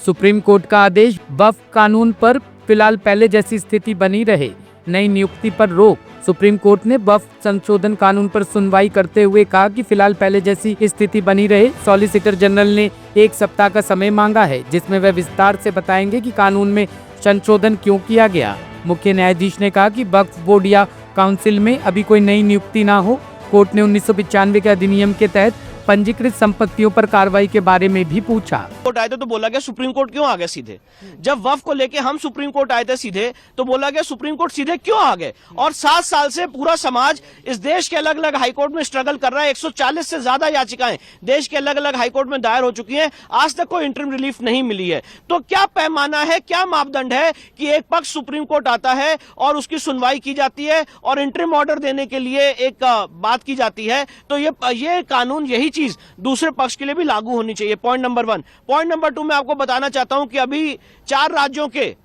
Supreme court का आदेश, वक्फ कानून पर फिलहाल पहले जैसी स्थिति बनी रहे, नई नियुक्ति पर रोक। सुप्रीम कोर्ट ने वक्फ संशोधन कानून पर सुनवाई करते हुए कहा कि फिलहाल पहले जैसी स्थिति बनी रहे। सॉलिसिटर जनरल ने 1 सप्ताह का समय मांगा है, जिसमें वह विस्तार से बताएंगे कि कानून में संशोधन क्यों किया गया। मुख्य न्यायाधीश ने कहा कि वक्फ बोर्ड या काउंसिल में अभी कोई नई नियुक्ति ना हो। कोर्ट ने 1995 के अधिनियम के तहत पंजीकृत संपत्तियों पर कार्रवाई के बारे में भी पूछा। कोर्ट आए थे तो बोला गया सुप्रीम कोर्ट क्यों आ गए सीधे। जब वक्फ को लेके हम सुप्रीम कोर्ट आए थे सीधे तो बोला गया सुप्रीम कोर्ट सीधे क्यों आ गए। और 7 साल से पूरा समाज इस देश के अलग अलग हाईकोर्ट में स्ट्रगल कर रहा है। 140 से ज्यादा याचिकाएं देश के अलग अलग हाईकोर्ट में दायर हो चुकी हैं, आज तक कोई इंटरिम रिलीफ नहीं मिली है। तो क्या पैमाना है, क्या मापदंड है कि एक पक्ष सुप्रीम कोर्ट आता है और उसकी सुनवाई की जाती है और इंटरिम ऑर्डर देने के लिए एक बात की जाती है। तो ये कानून, यही चीज दूसरे पक्ष के लिए भी लागू होनी चाहिए। Point number 1। पॉइंट नंबर 2 मैं आपको बताना चाहता हूं कि अभी 4 राज्यों के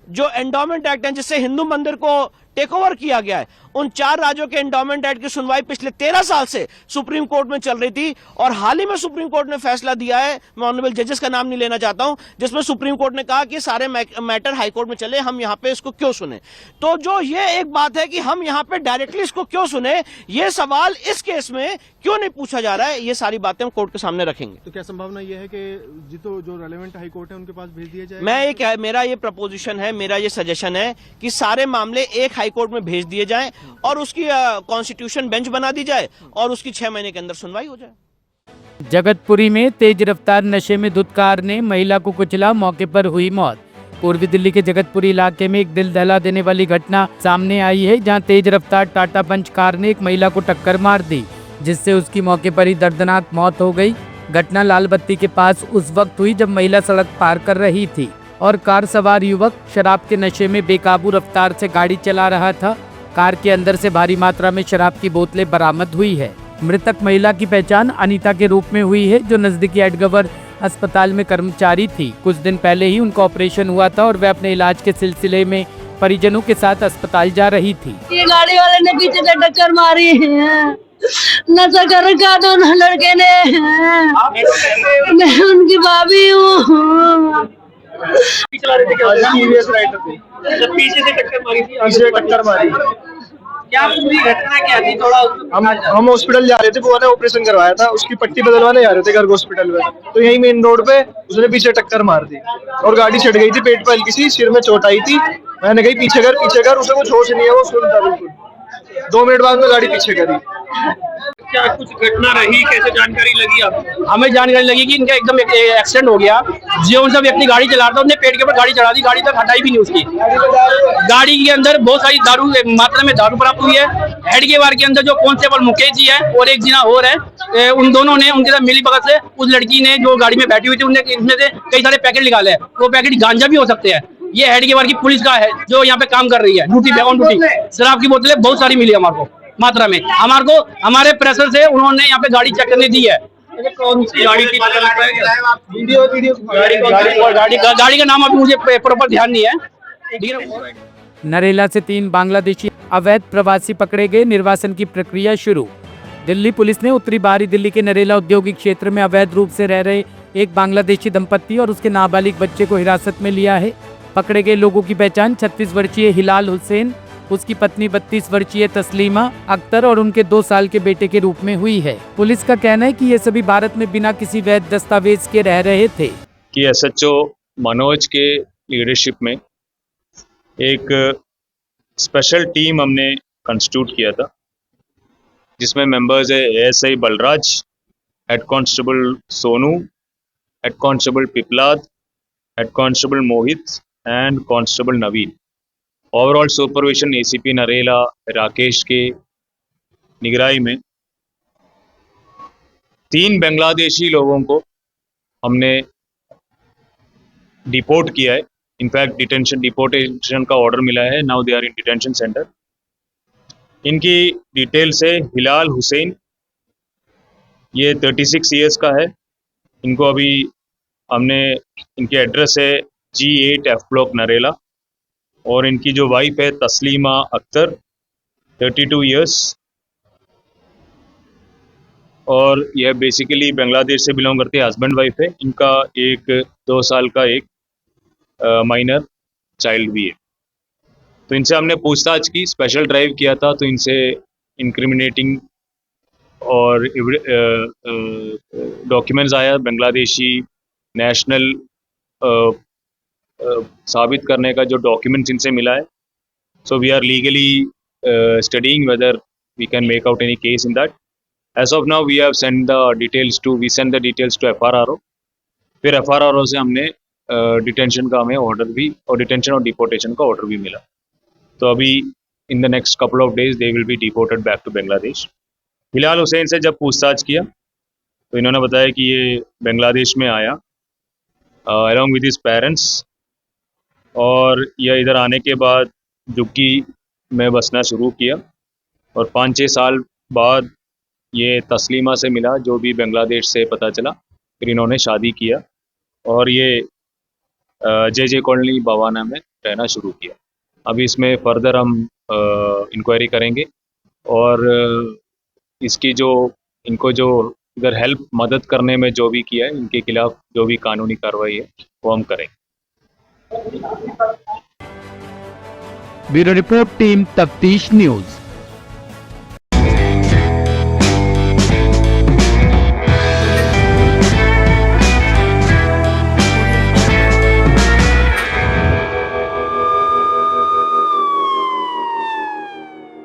जो एंडोमेंट एक्ट हैं, जिससे हिंदू मंदिर को टेक ओवर किया गया है, उन 4 राज्यों के एंडोमेंट एक्ट की सुनवाई पिछले 13 साल से सुप्रीम कोर्ट में चल रही थी। और हाल ही में सुप्रीम कोर्ट ने फैसला दिया है, मैं ऑनरेबल जजेस का नाम नहीं लेना चाहता हूं, जिसमें सुप्रीम कोर्ट ने कहा कि सारे मैटर हाई कोर्ट में चले, हम यहां पे इसको क्यों सुने। तो जो ये एक बात है कि हम यहां पे डायरेक्टली इसको क्यों सुने, ये सवाल इस केस में क्यों नहीं पूछा जा रहा है, ये सारी बातें हम कोर्ट के सामने रखेंगे। तो क्या संभावना ये है कि जो रेलेवेंट हाई कोर्ट है उनके पास भेज दिया जाए? मेरा ये प्रपोजिशन है, मेरा ये सजेशन है कि सारे मामले एक हाई कोर्ट में भेज दिए जाएं और उसकी कॉन्स्टिट्यूशन बेंच बना दी जाए और उसकी 6 महीने के अंदर सुनवाई हो जाए। जगतपुरी में तेज रफ्तार नशे में धुत कार ने महिला को कुचला, मौके पर हुई मौत। पूर्वी दिल्ली के जगतपुरी इलाके में एक दिल दहला देने वाली घटना सामने आई है, जहां तेज रफ्तार टाटा पंच कार ने एक महिला को टक्कर मार दी, जिससे उसकी मौके पर ही दर्दनाक मौत हो गई। घटना लाल बत्ती के पास उस वक्त हुई जब महिला सड़क पार कर रही थी और कार सवार युवक शराब के नशे में बेकाबू रफ्तार से गाड़ी चला रहा था। कार के अंदर से भारी मात्रा में शराब की बोतलें बरामद हुई है। मृतक महिला की पहचान अनीता के रूप में हुई है, जो नजदीकी एडगवर अस्पताल में कर्मचारी थी। कुछ दिन पहले ही उनका ऑपरेशन हुआ था और वह अपने इलाज के सिलसिले में परिजनों के साथ अस्पताल जा रही थी। ये गाड़ी वाले ने पीछे से टक्कर मारी है, नशा कर रखा दोनों लड़के ने। मैं उनकी भाभी हूँ। पीछे से टक्कर मारी थी। क्या पूरी घटना क्या थी? थोड़ा हम हॉस्पिटल जा रहे थे, बुआ ने ऑपरेशन करवाया था, उसकी पट्टी बदलवाने जा रहे थे गर्ग हॉस्पिटल में। तो यही मेन रोड पे उसने पीछे टक्कर मार दी और गाड़ी छिड़ गई थी। पेट पर हल्की सी, सिर में चोट आई थी। मैंने कही पीछे कर, उसे कुछ होश नहीं है, वो सुनता बिल्कुल। 2 मिनट बाद में गाड़ी पीछे करी। क्या कुछ घटना रही, कैसे जानकारी लगी आपको? हमें जानकारी लगी कि इनका एकदम एक्सीडेंट हो गया। जो सा व्यक्ति गाड़ी चला रहा था, उसने पेट के ऊपर गाड़ी चढ़ा दी, गाड़ी तक हटाई भी नहीं उसकी। गाड़ी के अंदर बहुत सारी दारू मात्रा में दारू प्राप्त हुई है। हेड के बार के अंदर जो कांस्टेबल मुकेश जी है और एक जना और है, उन दोनों ने उनके साथ मिली भगत से उस लड़की ने जो गाड़ी में बैठी हुई थी, उन्हें इसमें से कई सारे पैकेट निकाले हैं। वो पैकेट गांजा भी हो सकते हैं। ये हेड के बार की पुलिस का है जो यहाँ पे काम कर रही है, ड्यूटी पे ऑन ड्यूटी। शराब की बोतलें बहुत सारी मिली हमारे को मात्रा में। हमारे को हमारे प्रेशर से उन्होंने यहाँ पे गाड़ी चेक करने दी है। कौन सी गाड़ी थी? गाड़ी का नाम अभी मुझे प्रॉपर ध्यान नहीं है। नरेला से 3 बांग्लादेशी अवैध प्रवासी पकड़े गए, निर्वासन की प्रक्रिया शुरू। दिल्ली पुलिस ने उत्तरी बाहरी दिल्ली के नरेला औद्योगिक क्षेत्र में अवैध रूप से रह रहे एक बांग्लादेशी दंपत्ति और उसके नाबालिग बच्चे को हिरासत में लिया है। पकड़े गए लोगों की पहचान 36 वर्षीय हिलाल हुसैन, उसकी पत्नी 32 वर्षीय तस्लीमा अख्तर और उनके 2 साल के बेटे के रूप में हुई है। पुलिस का कहना है कि ये सभी भारत में बिना किसी वैध दस्तावेज के रह रहे थे। कि एसएचओ मनोज के लीडरशिप में एक स्पेशल टीम हमने कंस्टिट्यूट किया था, जिसमें मेंबर्स है ASI Balraj, head constable Sonu, head constable Pippalad, head constable Mohit and constable Naveen. Overall supervision ACP Narela Rakesh के निगरानी में 3 बांग्लादेशी लोगों को हमने डिपोर्ट किया है। इनफैक्ट डिपोर्टेशन का ऑर्डर मिला है। Now they are in detention centre. इनकी डिटेल्स है हिलाल हुसैन, ये 36 ईयर्स का है। इनको अभी हमने, इनके एड्रेस है G8 F ब्लॉक नरेला, और इनकी जो वाइफ है तस्लीमा अख्तर 32 ईयर्स, और यह बेसिकली बांग्लादेश से बिलोंग करते हैं। हस्बैंड वाइफ है। इनका एक 2 साल का एक माइनर चाइल्ड भी है। तो इनसे हमने पूछताछ की, स्पेशल ड्राइव किया था, तो इनसे इंक्रिमिनेटिंग और डॉक्यूमेंट्स आया, बांग्लादेशी नेशनल साबित करने का जो डॉक्यूमेंट्स इनसे मिला है। So we are legally studying whether we can make out any case in that. As of now we have send the details to FRRO। फिर FRRO से हमने डिटेंशन का हमें ऑर्डर भी, और डिटेंशन और डिपोर्टेशन का ऑर्डर भी मिला। तो अभी in the next couple of days they will be deported back to Bangladesh. फिलहाल हुसैन से जब पूछताछ किया तो इन्होंने बताया कि ये बांग्लादेश में आया अलॉन्ग विद हिज पेरेंट्स, और यह इधर आने के बाद जुक्की में बसना शुरू किया, और 5-6 साल बाद ये तस्लीमा से मिला, जो भी बांग्लादेश से पता चला। फिर इन्होंने शादी किया और ये JJ कॉलोनी बवाना में रहना शुरू किया। अभी इसमें फर्दर हम इंक्वायरी करेंगे, और इसकी जो इनको जो इधर हेल्प मदद करने में जो भी किया है, इनके खिलाफ जो भी कानूनी कार्रवाई है वो हम करेंगे। ब्यूरो रिपोर्ट, टीम तफ्तीश न्यूज।